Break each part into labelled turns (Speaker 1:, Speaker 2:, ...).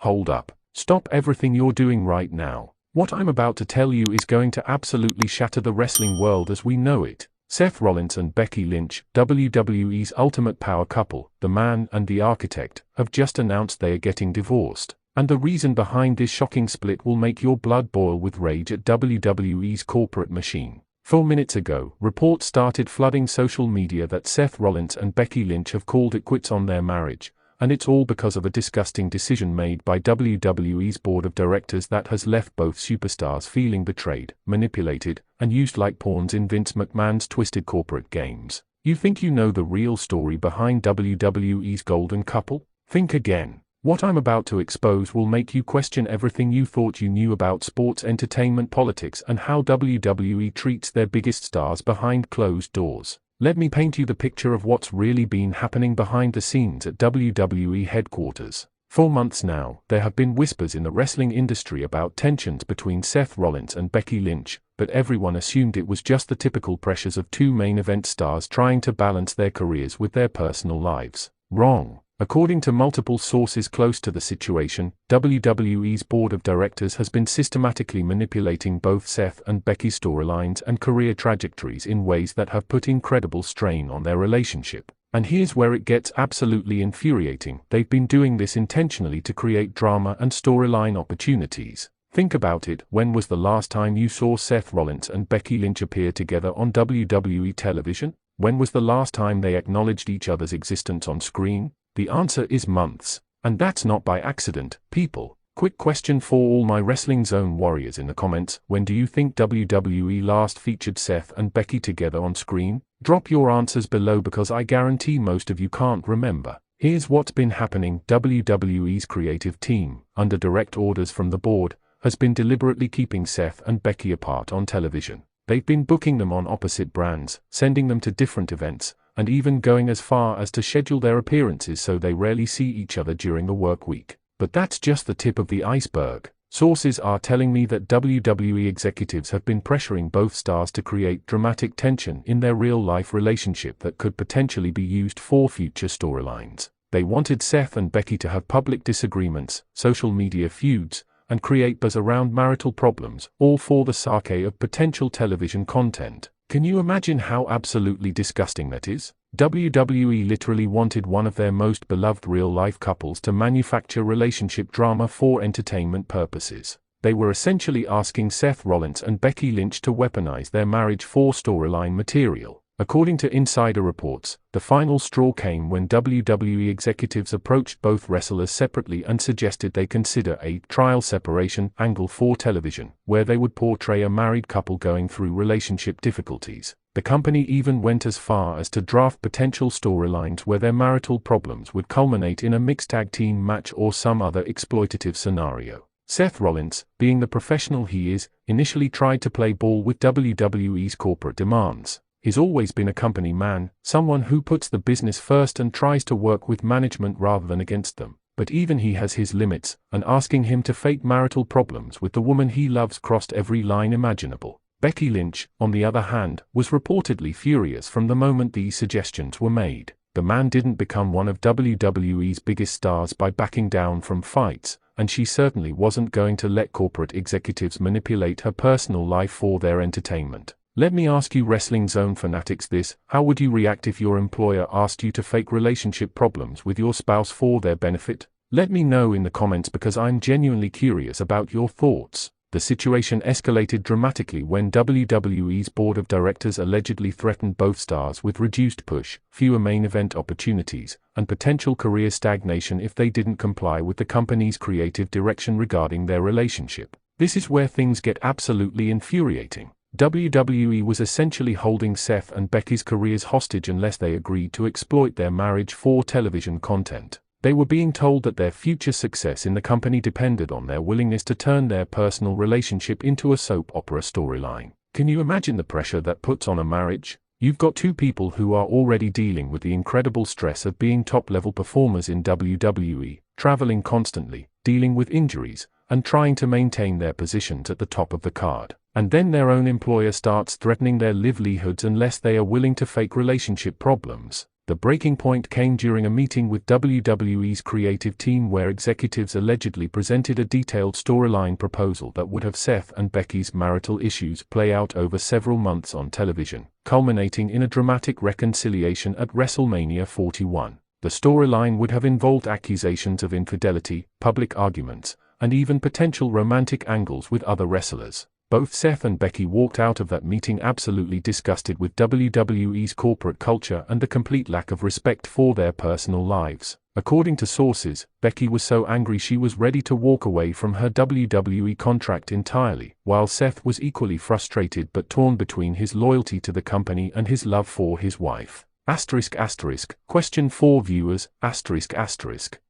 Speaker 1: Hold up. Stop everything you're doing right now. What I'm about to tell you is going to absolutely shatter the wrestling world as we know it. Seth Rollins and Becky Lynch, WWE's ultimate power couple, the man and the architect, have just announced they are getting divorced. And the reason behind this shocking split will make your blood boil with rage at WWE's corporate machine. 4 minutes ago, reports started flooding social media that Seth Rollins and Becky Lynch have called it quits on their marriage, and it's all because of a disgusting decision made by WWE's board of directors that has left both superstars feeling betrayed, manipulated, and used like pawns in Vince McMahon's twisted corporate games. You think you know the real story behind WWE's golden couple? Think again. What I'm about to expose will make you question everything you thought you knew about sports entertainment politics and how WWE treats their biggest stars behind closed doors. Let me paint you the picture of what's really been happening behind the scenes at WWE headquarters. For months now, there have been whispers in the wrestling industry about tensions between Seth Rollins and Becky Lynch, but everyone assumed it was just the typical pressures of two main event stars trying to balance their careers with their personal lives. Wrong. According to multiple sources close to the situation, WWE's board of directors has been systematically manipulating both Seth and Becky's storylines and career trajectories in ways that have put incredible strain on their relationship. And here's where it gets absolutely infuriating. They've been doing this intentionally to create drama and storyline opportunities. Think about it. When was the last time you saw Seth Rollins and Becky Lynch appear together on WWE television? When was the last time they acknowledged each other's existence on screen? The answer is months. And that's not by accident, people. Quick question for all my Wrestling Zone warriors in the comments. When do you think WWE last featured Seth and Becky together on screen? Drop your answers below because I guarantee most of you can't remember. Here's what's been happening. WWE's creative team, under direct orders from the board, has been deliberately keeping Seth and Becky apart on television. They've been booking them on opposite brands, sending them to different events, and even going as far as to schedule their appearances so they rarely see each other during the work week. But that's just the tip of the iceberg. Sources are telling me that WWE executives have been pressuring both stars to create dramatic tension in their real-life relationship that could potentially be used for future storylines. They wanted Seth and Becky to have public disagreements, social media feuds, and create buzz around marital problems, all for the sake of potential television content. Can you imagine how absolutely disgusting that is? WWE literally wanted one of their most beloved real-life couples to manufacture relationship drama for entertainment purposes. They were essentially asking Seth Rollins and Becky Lynch to weaponize their marriage for storyline material. According to insider reports, the final straw came when WWE executives approached both wrestlers separately and suggested they consider a trial separation angle for television, where they would portray a married couple going through relationship difficulties. The company even went as far as to draft potential storylines where their marital problems would culminate in a mixed tag team match or some other exploitative scenario. Seth Rollins, being the professional he is, initially tried to play ball with WWE's corporate demands. He's always been a company man, someone who puts the business first and tries to work with management rather than against them. But even he has his limits, and asking him to fake marital problems with the woman he loves crossed every line imaginable. Becky Lynch, on the other hand, was reportedly furious from the moment these suggestions were made. The man didn't become one of WWE's biggest stars by backing down from fights, and she certainly wasn't going to let corporate executives manipulate her personal life for their entertainment. Let me ask you Wrestling Zone fanatics this: how would you react if your employer asked you to fake relationship problems with your spouse for their benefit? Let me know in the comments because I'm genuinely curious about your thoughts. The situation escalated dramatically when WWE's board of directors allegedly threatened both stars with reduced push, fewer main event opportunities, and potential career stagnation if they didn't comply with the company's creative direction regarding their relationship. This is where things get absolutely infuriating. WWE was essentially holding Seth and Becky's careers hostage unless they agreed to exploit their marriage for television content. They were being told that their future success in the company depended on their willingness to turn their personal relationship into a soap opera storyline. Can you imagine the pressure that puts on a marriage? You've got two people who are already dealing with the incredible stress of being top-level performers in WWE, traveling constantly, dealing with injuries, and trying to maintain their positions at the top of the card. And then their own employer starts threatening their livelihoods unless they are willing to fake relationship problems. The breaking point came during a meeting with WWE's creative team where executives allegedly presented a detailed storyline proposal that would have Seth and Becky's marital issues play out over several months on television, culminating in a dramatic reconciliation at WrestleMania 41. The storyline would have involved accusations of infidelity, public arguments, and even potential romantic angles with other wrestlers. Both Seth and Becky walked out of that meeting absolutely disgusted with WWE's corporate culture and the complete lack of respect for their personal lives. According to sources, Becky was so angry she was ready to walk away from her WWE contract entirely, while Seth was equally frustrated but torn between his loyalty to the company and his love for his wife. Question for viewers,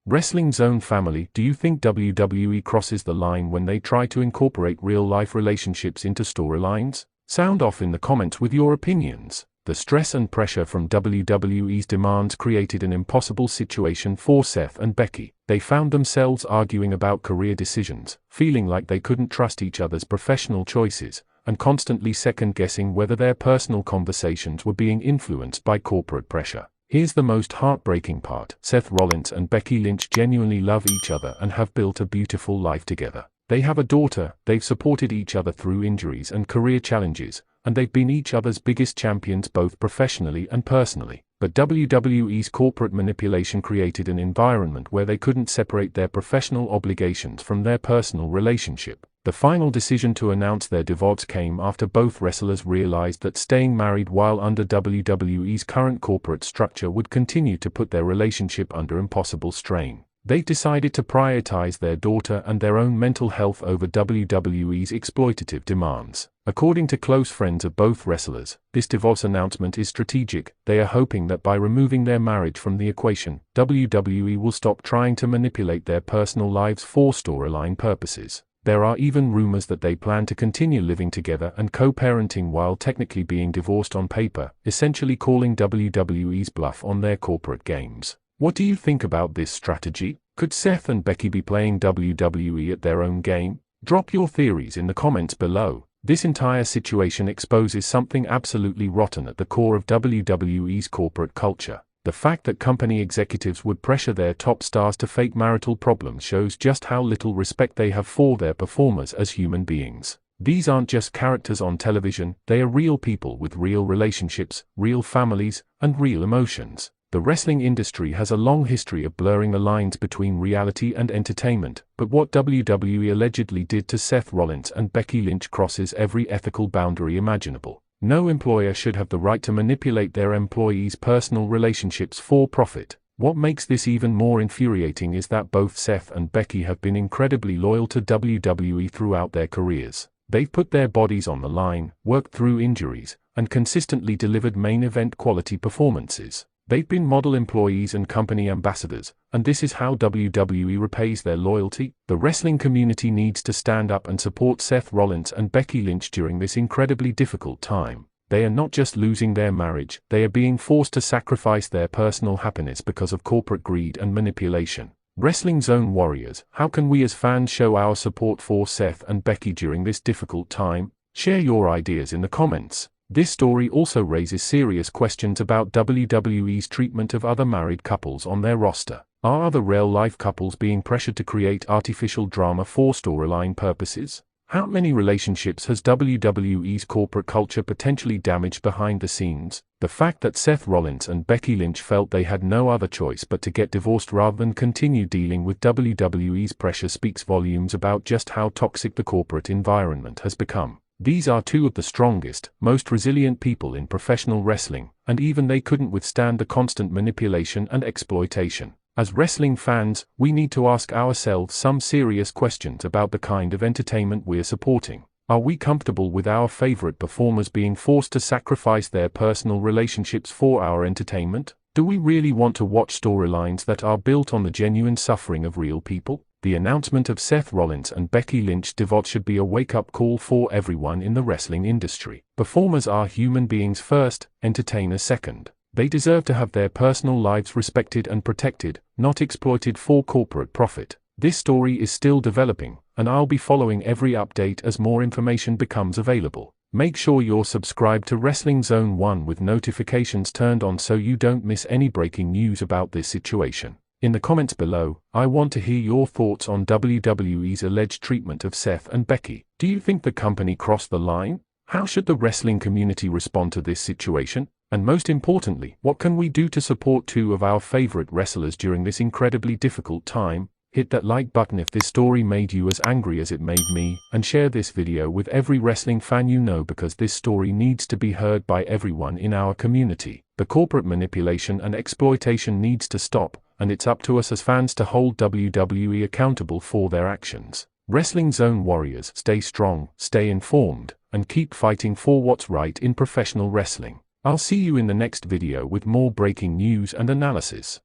Speaker 1: Wrestling Zone family, do you think WWE crosses the line when they try to incorporate real-life relationships into storylines? Sound off in the comments with your opinions. The stress and pressure from WWE's demands created an impossible situation for Seth and Becky. They found themselves arguing about career decisions, feeling like they couldn't trust each other's professional choices, and constantly second-guessing whether their personal conversations were being influenced by corporate pressure. Here's the most heartbreaking part. Seth Rollins and Becky Lynch genuinely love each other and have built a beautiful life together. They have a daughter, they've supported each other through injuries and career challenges, and they've been each other's biggest champions both professionally and personally. But WWE's corporate manipulation created an environment where they couldn't separate their professional obligations from their personal relationship. The final decision to announce their divorce came after both wrestlers realized that staying married while under WWE's current corporate structure would continue to put their relationship under impossible strain. They decided to prioritize their daughter and their own mental health over WWE's exploitative demands. According to close friends of both wrestlers, this divorce announcement is strategic. They are hoping that by removing their marriage from the equation, WWE will stop trying to manipulate their personal lives for storyline purposes. There are even rumors that they plan to continue living together and co-parenting while technically being divorced on paper, essentially calling WWE's bluff on their corporate games. What do you think about this strategy? Could Seth and Becky be playing WWE at their own game? Drop your theories in the comments below. This entire situation exposes something absolutely rotten at the core of WWE's corporate culture. The fact that company executives would pressure their top stars to fake marital problems shows just how little respect they have for their performers as human beings. These aren't just characters on television, they are real people with real relationships, real families, and real emotions. The wrestling industry has a long history of blurring the lines between reality and entertainment, but what WWE allegedly did to Seth Rollins and Becky Lynch crosses every ethical boundary imaginable. No employer should have the right to manipulate their employees' personal relationships for profit. What makes this even more infuriating is that both Seth and Becky have been incredibly loyal to WWE throughout their careers. They've put their bodies on the line, worked through injuries, and consistently delivered main event quality performances. They've been model employees and company ambassadors, and this is how WWE repays their loyalty. The wrestling community needs to stand up and support Seth Rollins and Becky Lynch during this incredibly difficult time. They are not just losing their marriage, they are being forced to sacrifice their personal happiness because of corporate greed and manipulation. Wrestling Zone warriors, how can we as fans show our support for Seth and Becky during this difficult time? Share your ideas in the comments. This story also raises serious questions about WWE's treatment of other married couples on their roster. Are other real-life couples being pressured to create artificial drama for storyline purposes? How many relationships has WWE's corporate culture potentially damaged behind the scenes? The fact that Seth Rollins and Becky Lynch felt they had no other choice but to get divorced rather than continue dealing with WWE's pressure speaks volumes about just how toxic the corporate environment has become. These are two of the strongest, most resilient people in professional wrestling, and even they couldn't withstand the constant manipulation and exploitation. As wrestling fans, we need to ask ourselves some serious questions about the kind of entertainment we're supporting. Are we comfortable with our favorite performers being forced to sacrifice their personal relationships for our entertainment? Do we really want to watch storylines that are built on the genuine suffering of real people? The announcement of Seth Rollins and Becky Lynch divorce should be a wake-up call for everyone in the wrestling industry. Performers are human beings first, entertainers second. They deserve to have their personal lives respected and protected, not exploited for corporate profit. This story is still developing, and I'll be following every update as more information becomes available. Make sure you're subscribed to Wrestling Zone 1 with notifications turned on so you don't miss any breaking news about this situation. In the comments below, I want to hear your thoughts on WWE's alleged treatment of Seth and Becky. Do you think the company crossed the line? How should the wrestling community respond to this situation? And most importantly, what can we do to support two of our favorite wrestlers during this incredibly difficult time? Hit that like button if this story made you as angry as it made me, and share this video with every wrestling fan you know because this story needs to be heard by everyone in our community. The corporate manipulation and exploitation needs to stop, and it's up to us as fans to hold WWE accountable for their actions. Wrestling Zone warriors, stay strong, stay informed, and keep fighting for what's right in professional wrestling. I'll see you in the next video with more breaking news and analysis.